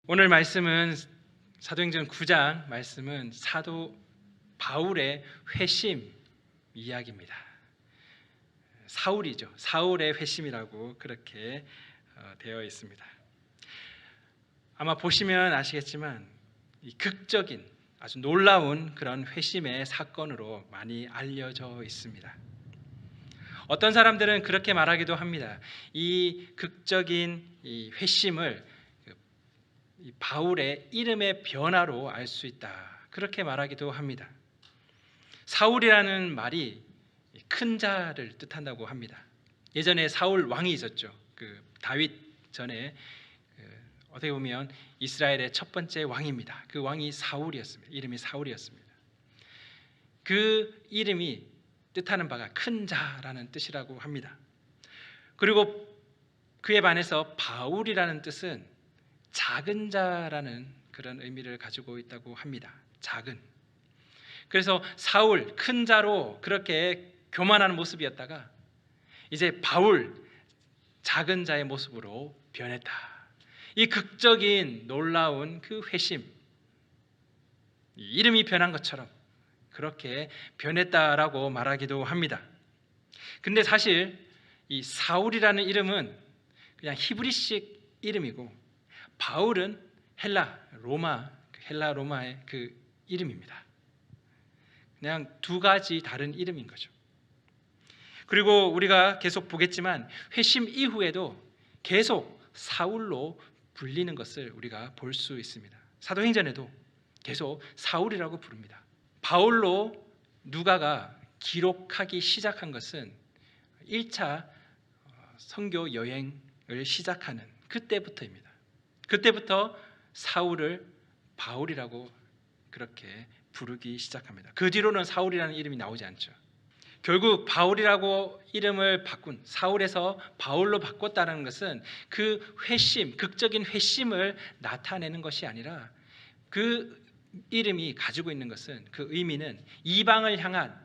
오늘 말씀은 사도행전 9장 말씀은 사도 바울의 회심 이야기입니다. 사울이죠. 사울의 회심이라고 그렇게 되어 있습니다. 아마 보시면 아시겠지만 이 극적인 아주 놀라운 그런 회심의 사건으로 많이 알려져 있습니다. 어떤 사람들은 그렇게 말하기도 합니다. 이 극적인 이 회심을 이 바울의 이름의 변화로 알 수 있다. 그렇게 말하기도 합니다. 사울이라는 말이 큰 자를 뜻한다고 합니다. 예전에 사울 왕이 있었죠. 다윗 전에 어떻게 보면 이스라엘의 첫 번째 왕입니다. 그 왕이 사울이었습니다. 이름이 사울이었습니다. 그 이름이 뜻하는 바가 큰 자라는 뜻이라고 합니다. 그리고 그에 반해서 바울이라는 뜻은 작은 자라는 그런 의미를 가지고 있다고 합니다. 작은. 그래서 사울 큰 자로 그렇게 교만하는 모습이었다가 이제 바울 작은 자의 모습으로 변했다. 이 극적인 놀라운 그 회심, 이름이 변한 것처럼 그렇게 변했다라고 말하기도 합니다. 근데 사실 이 사울이라는 이름은 그냥 히브리식 이름이고 바울은 헬라 로마의 그 이름입니다. 그냥 두 가지 다른 이름인 거죠. 그리고 우리가 계속 보겠지만 회심 이후에도 계속 사울로 불리는 것을 우리가 볼 수 있습니다. 사도행전에도 계속 사울이라고 부릅니다. 바울로 누가가 기록하기 시작한 것은 1차 선교 여행을 시작하는 그때부터입니다. 그때부터 사울을 바울이라고 그렇게 부르기 시작합니다. 그 뒤로는 사울이라는 이름이 나오지 않죠. 결국 바울이라고 이름을 바꾼 사울에서 바울로 바꿨다는 것은 그 회심, 극적인 회심을 나타내는 것이 아니라 그 이름이 가지고 있는 것은 그 의미는 이방을 향한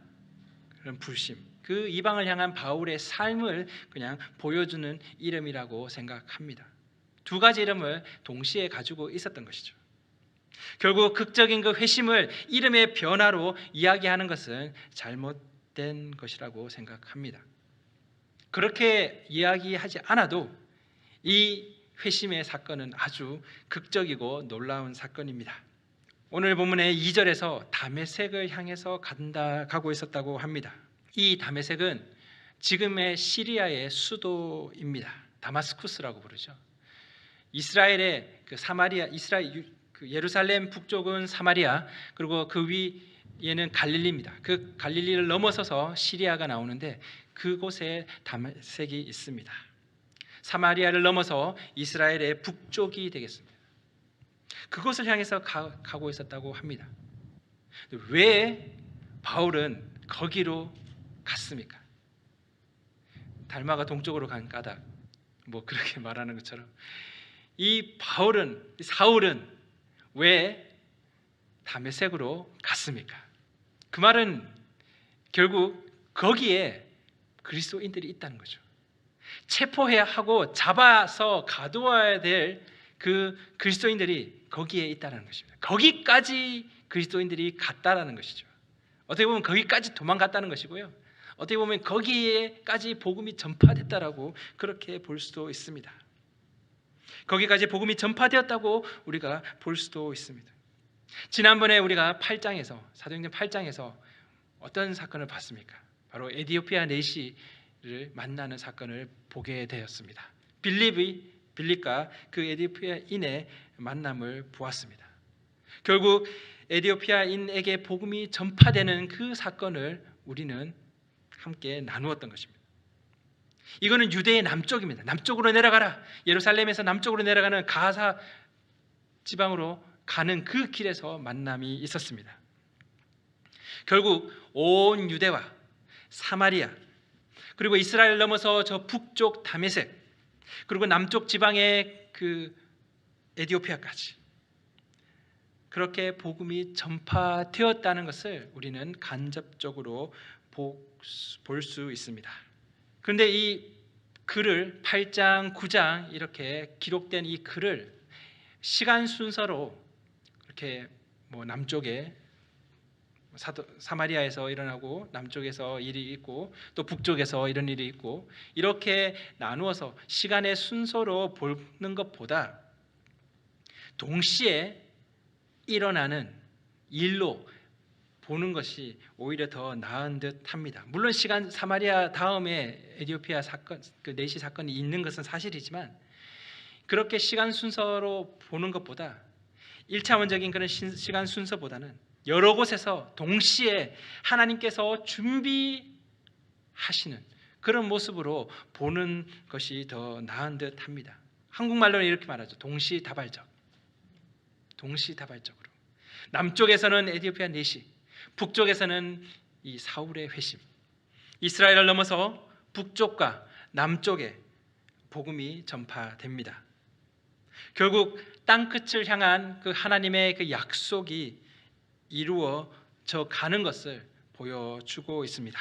그런 불심, 그 이방을 향한 바울의 삶을 그냥 보여주는 이름이라고 생각합니다. 두 가지 이름을 동시에 가지고 있었던 것이죠. 결국 극적인 그 회심을 이름의 변화로 이야기하는 것은 잘못된 것이라고 생각합니다. 그렇게 이야기하지 않아도 이 회심의 사건은 아주 극적이고 놀라운 사건입니다. 오늘 본문의 2절에서 다메섹을 향해서 가고 있었다고 합니다. 이 다메섹은 지금의 시리아의 수도입니다. 다마스쿠스라고 부르죠. 이스라엘의 그 사마리아, 예루살렘 북쪽은 사마리아, 그리고 그 위에는 갈릴리입니다. 그 갈릴리를 넘어서서 시리아가 나오는데 그곳에 다메섹이 있습니다. 사마리아를 넘어서 이스라엘의 북쪽이 되겠습니다. 그곳을 향해서 가고 있었다고 합니다. 왜 바울은 거기로 갔습니까? 달마가 동쪽으로 간 까닭, 그렇게 말하는 것처럼 이 사울은 왜 다메섹으로 갔습니까? 그 말은 결국 거기에 그리스도인들이 있다는 거죠. 체포해야 하고 잡아서 가두어야 될 그 그리스도인들이 거기에 있다는 것입니다. 거기까지 그리스도인들이 갔다라는 것이죠. 어떻게 보면 거기까지 도망갔다는 것이고요. 어떻게 보면 거기에까지 복음이 전파됐다라고 그렇게 볼 수도 있습니다. 거기까지 복음이 전파되었다고 우리가 볼 수도 있습니다. 지난번에 우리가 사도행전 8장에서 어떤 사건을 봤습니까? 바로 에디오피아 내시를 만나는 사건을 보게 되었습니다. 빌립과 그 에디오피아인의 만남을 보았습니다. 결국 에디오피아인에게 복음이 전파되는 그 사건을 우리는 함께 나누었던 것입니다. 이거는 유대의 남쪽입니다. 남쪽으로 내려가라. 예루살렘에서 남쪽으로 내려가는 가사 지방으로 가는 그 길에서 만남이 있었습니다. 결국 온 유대와 사마리아, 그리고 이스라엘 넘어서 저 북쪽 다메섹, 그리고 남쪽 지방의 그 에디오피아까지 그렇게 복음이 전파되었다는 것을 우리는 간접적으로 볼 수 있습니다. 그런데 이 글을 8장, 9장 이렇게 기록된 이 글을 시간 순서로 이렇게 뭐 남쪽에 사마리아에서 일어나고 남쪽에서 일이 있고 또 북쪽에서 이런 일이 있고 이렇게 나누어서 시간의 순서로 보는 것보다 동시에 일어나는 일로 보는 것이 오히려 더 나은 듯합니다. 물론 시간 사마리아 다음에 에티오피아 사건, 그 내시 사건이 있는 것은 사실이지만 그렇게 시간 순서로 보는 것보다 1차원적인 그런 시간 순서보다는 여러 곳에서 동시에 하나님께서 준비하시는 그런 모습으로 보는 것이 더 나은 듯합니다. 한국말로는 이렇게 말하죠. 동시다발적. 동시다발적으로. 남쪽에서는 에티오피아 내시, 북쪽에서는 이 사울의 회심. 이스라엘을 넘어서 북쪽과 남쪽에 복음이 전파됩니다. 결국 땅끝을 향한 그 하나님의 그 약속이 이루어져 가는 것을 보여주고 있습니다.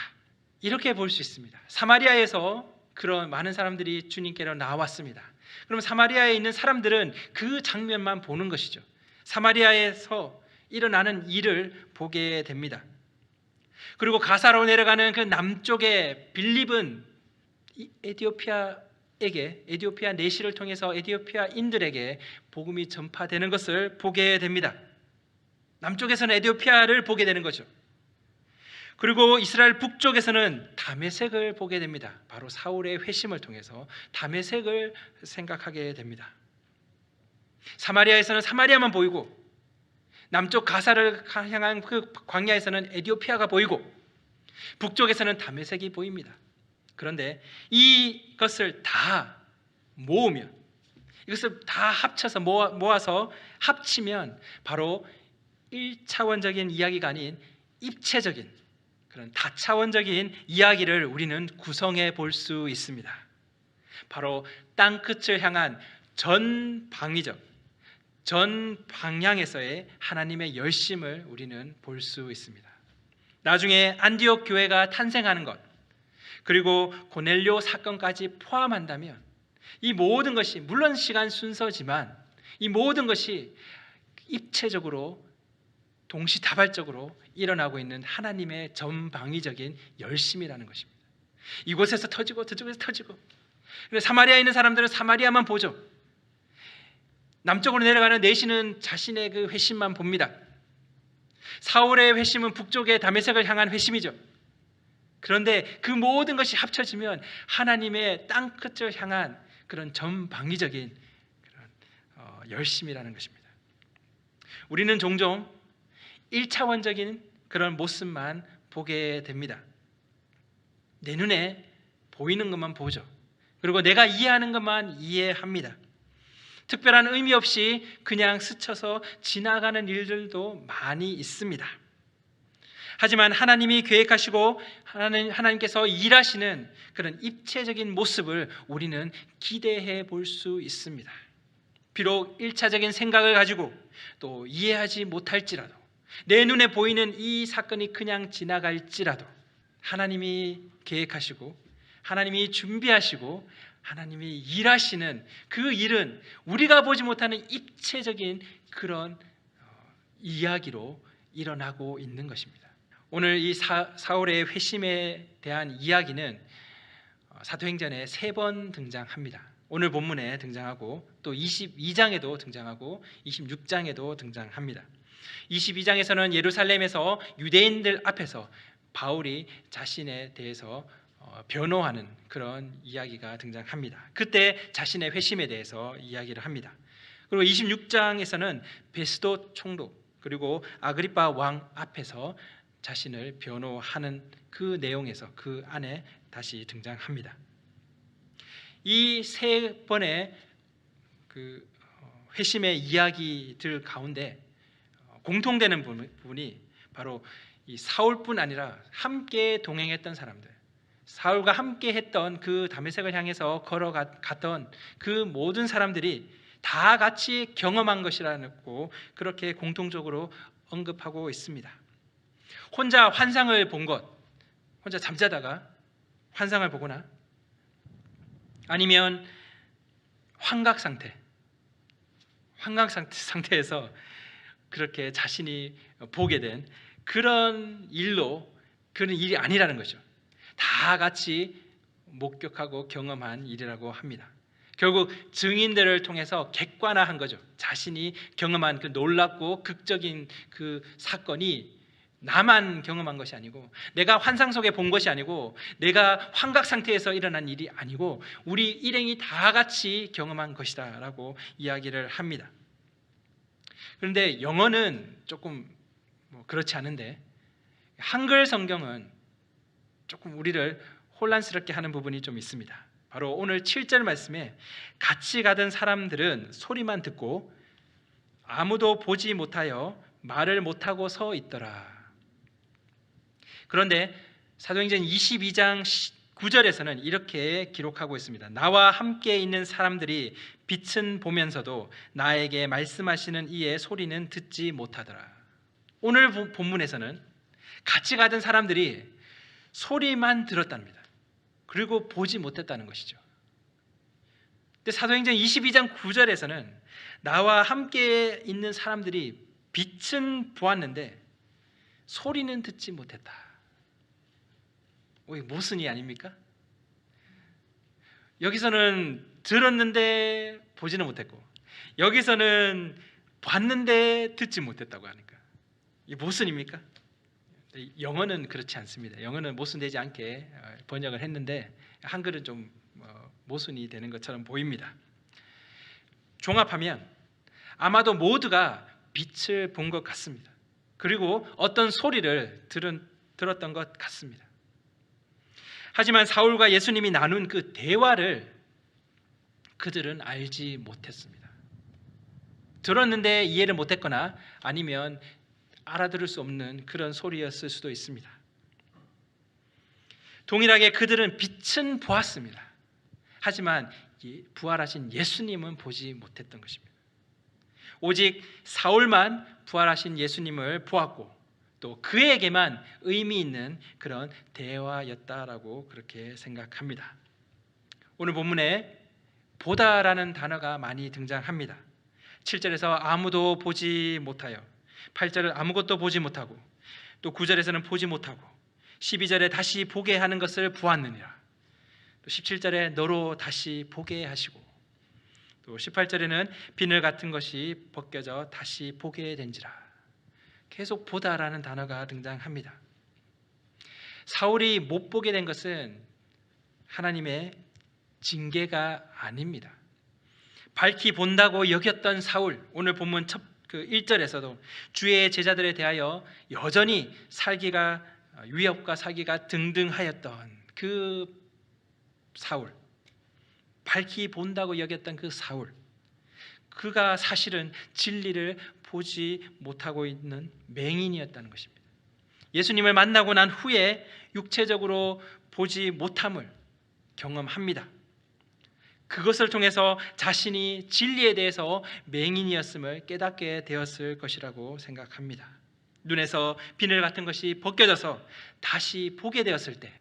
이렇게 볼 수 있습니다. 사마리아에서 그런 많은 사람들이 주님께로 나왔습니다. 그럼 사마리아에 있는 사람들은 그 장면만 보는 것이죠. 사마리아에서 일어나는 일을 보게 됩니다. 그리고 가사로 내려가는 그 남쪽의 빌립은 에티오피아 내시를 통해서 에티오피아인들에게 복음이 전파되는 것을 보게 됩니다. 남쪽에서는 에티오피아를 보게 되는 거죠. 그리고 이스라엘 북쪽에서는 다메섹을 보게 됩니다. 바로 사울의 회심을 통해서 다메섹을 생각하게 됩니다. 사마리아에서는 사마리아만 보이고 남쪽 가사를 향한 그 광야에서는 에티오피아가 보이고 북쪽에서는 다메섹이 보입니다. 그런데 이것을 다 모으면, 이것을 다 합쳐서 모아서 합치면 바로 1차원적인 이야기가 아닌 입체적인 그런 다차원적인 이야기를 우리는 구성해 볼 수 있습니다. 바로 땅끝을 향한 전방위적, 전 방향에서의 하나님의 열심을 우리는 볼 수 있습니다. 나중에 안디옥 교회가 탄생하는 것, 그리고 고넬료 사건까지 포함한다면 이 모든 것이 물론 시간 순서지만 이 모든 것이 입체적으로 동시다발적으로 일어나고 있는 하나님의 전방위적인 열심이라는 것입니다. 이곳에서 터지고 저쪽에서 터지고, 사마리아에 있는 사람들은 사마리아만 보죠. 남쪽으로 내려가는 내시는 자신의 그 회심만 봅니다. 사울의 회심은 북쪽의 다메섹을 향한 회심이죠. 그런데 그 모든 것이 합쳐지면 하나님의 땅끝을 향한 그런 전방위적인 그런 열심이라는 것입니다. 우리는 종종 1차원적인 그런 모습만 보게 됩니다. 내 눈에 보이는 것만 보죠. 그리고 내가 이해하는 것만 이해합니다. 특별한 의미 없이 그냥 스쳐서 지나가는 일들도 많이 있습니다. 하지만 하나님이 계획하시고 하나님께서 일하시는 그런 입체적인 모습을 우리는 기대해 볼 수 있습니다. 비록 1차적인 생각을 가지고 또 이해하지 못할지라도, 내 눈에 보이는 이 사건이 그냥 지나갈지라도 하나님이 계획하시고 하나님이 준비하시고 하나님이 일하시는 그 일은 우리가 보지 못하는 입체적인 그런 이야기로 일어나고 있는 것입니다. 오늘 이 사울의 회심에 대한 이야기는 사도행전에 3번 등장합니다. 오늘 본문에 등장하고 또 22장에도 등장하고 26장에도 등장합니다. 22장에서는 예루살렘에서 유대인들 앞에서 바울이 자신에 대해서 변호하는 그런 이야기가 등장합니다. 그때 자신의 회심에 대해서 이야기를 합니다. 그리고 26장에서는 베스도 총독 그리고 아그리파 왕 앞에서 자신을 변호하는 그 내용에서 그 안에 다시 등장합니다. 이 3번의 그 회심의 이야기들 가운데 공통되는 부분이 바로 이 사울뿐 아니라 함께 동행했던 사람들, 사울과 함께 했던 그 다메섹을 향해서 걸어갔던 그 모든 사람들이 다 같이 경험한 것이라고 그렇게 공통적으로 언급하고 있습니다. 혼자 환상을 본 것, 혼자 잠자다가 환상을 보거나 아니면 환각 상태, 환각 상태에서 그렇게 자신이 보게 된 그런 일이 아니라는 거죠. 다 같이 목격하고 경험한 일이라고 합니다. 결국 증인들을 통해서 객관화한 거죠. 자신이 경험한 그 놀랍고 극적인 그 사건이 나만 경험한 것이 아니고, 내가 환상 속에 본 것이 아니고, 내가 환각 상태에서 일어난 일이 아니고, 우리 일행이 다 같이 경험한 것이다 라고 이야기를 합니다. 그런데 영어는 조금 그렇지 않은데, 한글 성경은 조금 우리를 혼란스럽게 하는 부분이 좀 있습니다. 바로 오늘 7절 말씀에 같이 가던 사람들은 소리만 듣고 아무도 보지 못하여 말을 못하고 서 있더라. 그런데 사도행전 22장 9절에서는 이렇게 기록하고 있습니다. 나와 함께 있는 사람들이 빛은 보면서도 나에게 말씀하시는 이의 소리는 듣지 못하더라. 오늘 본문에서는 같이 가던 사람들이 소리만 들었답니다. 그리고 보지 못했다는 것이죠. 근데 사도행전 22장 9절에서는 나와 함께 있는 사람들이 빛은 보았는데 소리는 듣지 못했다. 모순이 아닙니까? 여기서는 들었는데 보지는 못했고, 여기서는 봤는데 듣지 못했다고 하니까 이 모순입니까? 영어는 그렇지 않습니다. 영어는 모순되지 않게 번역을 했는데 한글은 좀 모순이 되는 것처럼 보입니다. 종합하면 아마도 모두가 빛을 본 것 같습니다. 그리고 어떤 소리를 들었던 것 같습니다. 하지만 사울과 예수님이 나눈 그 대화를 그들은 알지 못했습니다. 들었는데 이해를 못했거나 아니면 알아들을 수 없는 그런 소리였을 수도 있습니다. 동일하게 그들은 빛은 보았습니다. 하지만 부활하신 예수님은 보지 못했던 것입니다. 오직 사울만 부활하신 예수님을 보았고, 또 그에게만 의미 있는 그런 대화였다라고 그렇게 생각합니다. 오늘 본문에 보다라는 단어가 많이 등장합니다. 7절에서 아무도 보지 못하여, 8절은 아무것도 보지 못하고, 또 9절에서는 보지 못하고, 12절에 다시 보게 하는 것을 보았느니라, 또 17절에 너로 다시 보게 하시고, 또 18절에는 비늘 같은 것이 벗겨져 다시 보게 된지라. 계속 보다라는 단어가 등장합니다. 사울이 못 보게 된 것은 하나님의 징계가 아닙니다. 밝히 본다고 여겼던 사울, 오늘 본문 1절에서도 주의 제자들에 대하여 여전히 위협과 사기가 등등하였던 그 사울, 밝히 본다고 여겼던 그 사울, 그가 사실은 진리를 보지 못하고 있는 맹인이었다는 것입니다. 예수님을 만나고 난 후에 육체적으로 보지 못함을 경험합니다. 그것을 통해서 자신이 진리에 대해서 맹인이었음을 깨닫게 되었을 것이라고 생각합니다. 눈에서 비늘 같은 것이 벗겨져서 다시 보게 되었을 때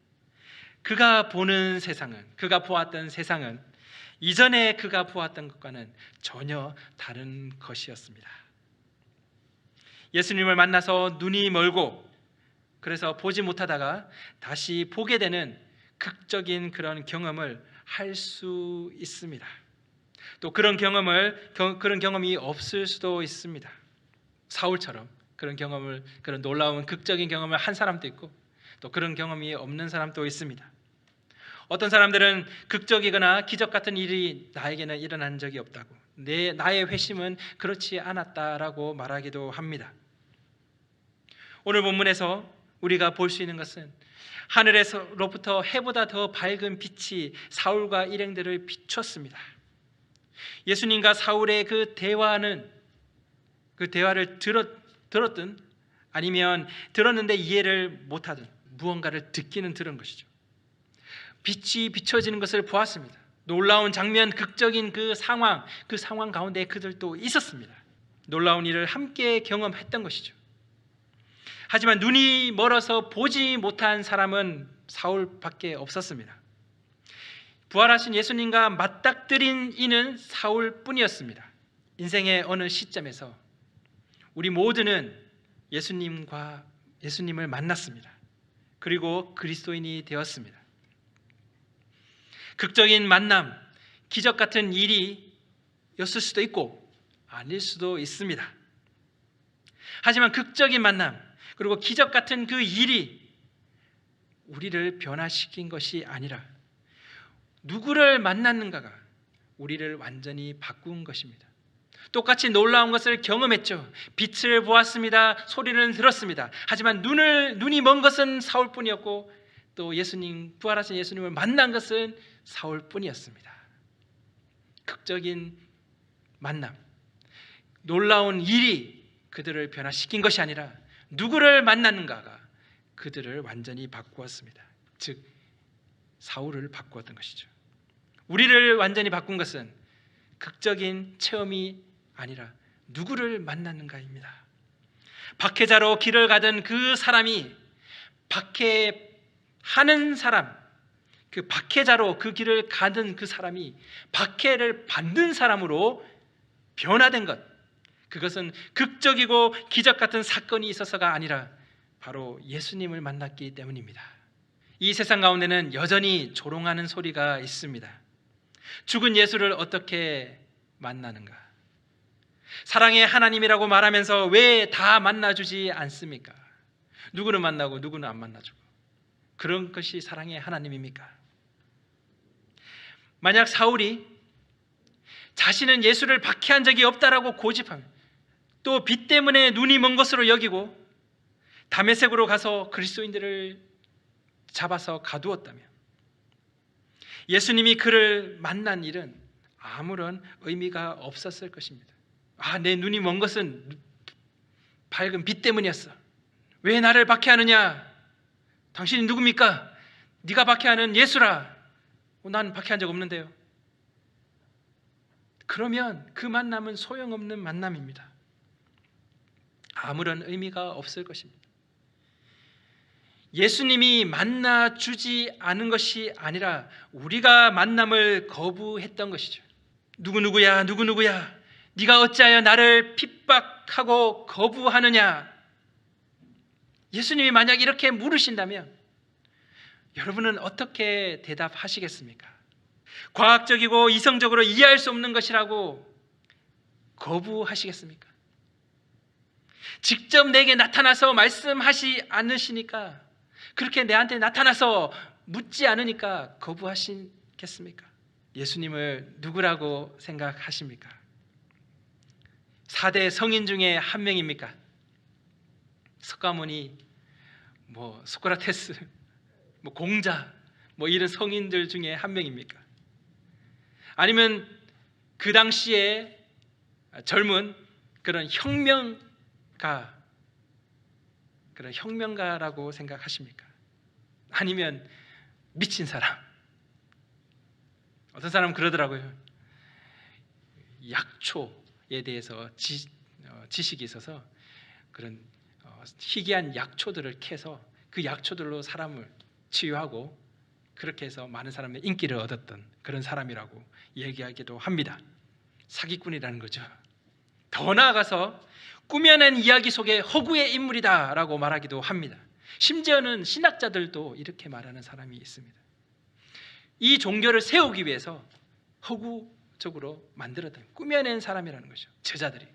그가 보았던 세상은 이전에 그가 보았던 것과는 전혀 다른 것이었습니다. 예수님을 만나서 눈이 멀고 그래서 보지 못하다가 다시 보게 되는 극적인 그런 경험을 할 수 있습니다. 또 그런 경험이 없을 수도 있습니다. 사울처럼 그런 놀라운 극적인 경험을 한 사람도 있고, 또 그런 경험이 없는 사람도 있습니다. 어떤 사람들은 극적이거나 기적 같은 일이 나에게는 일어난 적이 없다고, 나의 회심은 그렇지 않았다라고 말하기도 합니다. 오늘 본문에서 우리가 볼 수 있는 것은 하늘에서로부터 해보다 더 밝은 빛이 사울과 일행들을 비췄습니다. 예수님과 사울의 그 대화를 들었든 아니면 들었는데 이해를 못하든 무언가를 듣기는 들은 것이죠. 빛이 비춰지는 것을 보았습니다. 놀라운 장면, 극적인 그 상황 가운데 그들도 있었습니다. 놀라운 일을 함께 경험했던 것이죠. 하지만 눈이 멀어서 보지 못한 사람은 사울밖에 없었습니다. 부활하신 예수님과 맞닥뜨린 이는 사울뿐이었습니다. 인생의 어느 시점에서 우리 모두는 예수님을 만났습니다. 그리고 그리스도인이 되었습니다. 극적인 만남, 기적 같은 일이었을 수도 있고 아닐 수도 있습니다. 하지만 극적인 만남 그리고 기적 같은 그 일이 우리를 변화시킨 것이 아니라 누구를 만났는가가 우리를 완전히 바꾼 것입니다. 똑같이 놀라운 것을 경험했죠. 빛을 보았습니다. 소리를 들었습니다. 하지만 눈이 먼 것은 사울뿐이었고 또 부활하신 예수님을 만난 것은 사울뿐이었습니다. 극적인 만남, 놀라운 일이 그들을 변화시킨 것이 아니라 누구를 만났는가가 그들을 완전히 바꾸었습니다. 즉 사울을 바꾸었던 것이죠. 우리를 완전히 바꾼 것은 극적인 체험이 아니라 누구를 만났는가입니다. 박해자로 길을 가던 그 사람이 박해하는 사람, 그 박해자로 그 길을 가던 그 사람이 박해를 받는 사람으로 변화된 것, 그것은 극적이고 기적 같은 사건이 있어서가 아니라 바로 예수님을 만났기 때문입니다. 이 세상 가운데는 여전히 조롱하는 소리가 있습니다. 죽은 예수를 어떻게 만나는가? 사랑의 하나님이라고 말하면서 왜 다 만나주지 않습니까? 누구는 만나고 누구는 안 만나주고, 그런 것이 사랑의 하나님입니까? 만약 사울이 자신은 예수를 박해한 적이 없다라고 고집하며 또 빛 때문에 눈이 먼 것으로 여기고 다메섹으로 가서 그리스도인들을 잡아서 가두었다면 예수님이 그를 만난 일은 아무런 의미가 없었을 것입니다. 내 눈이 먼 것은 밝은 빛 때문이었어. 왜 나를 박해하느냐? 당신이 누굽니까? 네가 박해하는 예수라. 난 박해한 적 없는데요. 그러면 그 만남은 소용없는 만남입니다. 아무런 의미가 없을 것입니다. 예수님이 만나주지 않은 것이 아니라 우리가 만남을 거부했던 것이죠. 누구누구야 네가 어찌하여 나를 핍박하고 거부하느냐? 예수님이 만약 이렇게 물으신다면 여러분은 어떻게 대답하시겠습니까? 과학적이고 이성적으로 이해할 수 없는 것이라고 거부하시겠습니까? 직접 내게 나타나서 말씀하시 않으시니까, 그렇게 내한테 나타나서 묻지 않으니까 거부하시겠습니까? 예수님을 누구라고 생각하십니까? 4대 성인 중에 한 명입니까? 석가모니, 소크라테스, 공자, 이런 성인들 중에 한 명입니까? 아니면 그 당시에 젊은 그런 혁명가라고 생각하십니까? 아니면 미친 사람? 어떤 사람은 그러더라고요. 약초에 대해서 지식이 있어서 그런 희귀한 약초들을 캐서 그 약초들로 사람을 치유하고 그렇게 해서 많은 사람의 인기를 얻었던 그런 사람이라고 얘기하기도 합니다. 사기꾼이라는 거죠. 더 나아가서 꾸며낸 이야기 속에 허구의 인물이다라고 말하기도 합니다. 심지어는 신학자들도 이렇게 말하는 사람이 있습니다. 이 종교를 세우기 위해서 허구적으로 만들었던, 꾸며낸 사람이라는 거죠. 제자들이.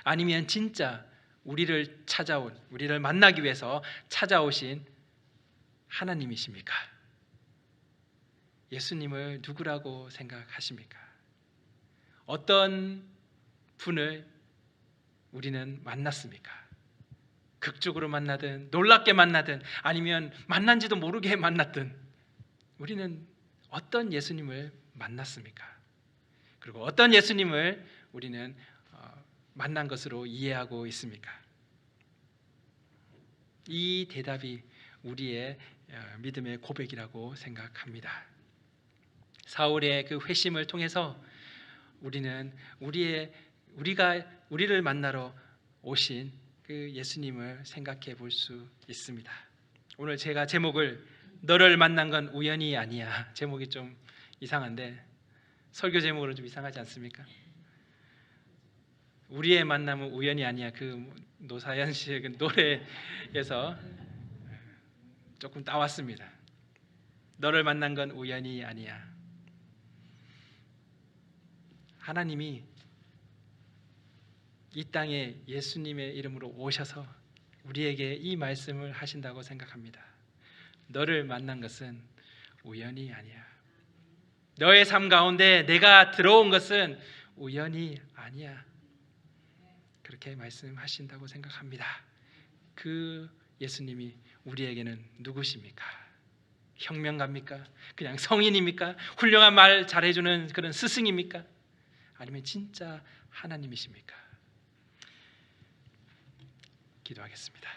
아니면 진짜 우리를 만나기 위해서 찾아오신 하나님이십니까? 예수님을 누구라고 생각하십니까? 어떤 분을 우리는 만났습니까? 극적으로 만나든 놀랍게 만나든 아니면 만난지도 모르게 만났든 우리는 어떤 예수님을 만났습니까? 그리고 어떤 예수님을 우리는 만난 것으로 이해하고 있습니까? 이 대답이 우리의 믿음의 고백이라고 생각합니다. 사울의 그 회심을 통해서 우리는 우리를 만나러 오신 그 예수님을 생각해 볼 수 있습니다. 오늘 제가 제목을 너를 만난 건 우연이 아니야. 제목이 좀 이상한데 설교 제목으로 좀 이상하지 않습니까? 우리의 만남은 우연이 아니야. 그 노사연 씨의 그 노래에서 조금 따왔습니다. 너를 만난 건 우연이 아니야. 하나님이 이 땅에 예수님의 이름으로 오셔서 우리에게 이 말씀을 하신다고 생각합니다. 너를 만난 것은 우연이 아니야. 너의 삶 가운데 내가 들어온 것은 우연이 아니야. 그렇게 말씀하신다고 생각합니다. 그 예수님이 우리에게는 누구십니까? 혁명가입니까? 그냥 성인입니까? 훌륭한 말 잘해주는 그런 스승입니까? 아니면 진짜 하나님이십니까? 기도하겠습니다.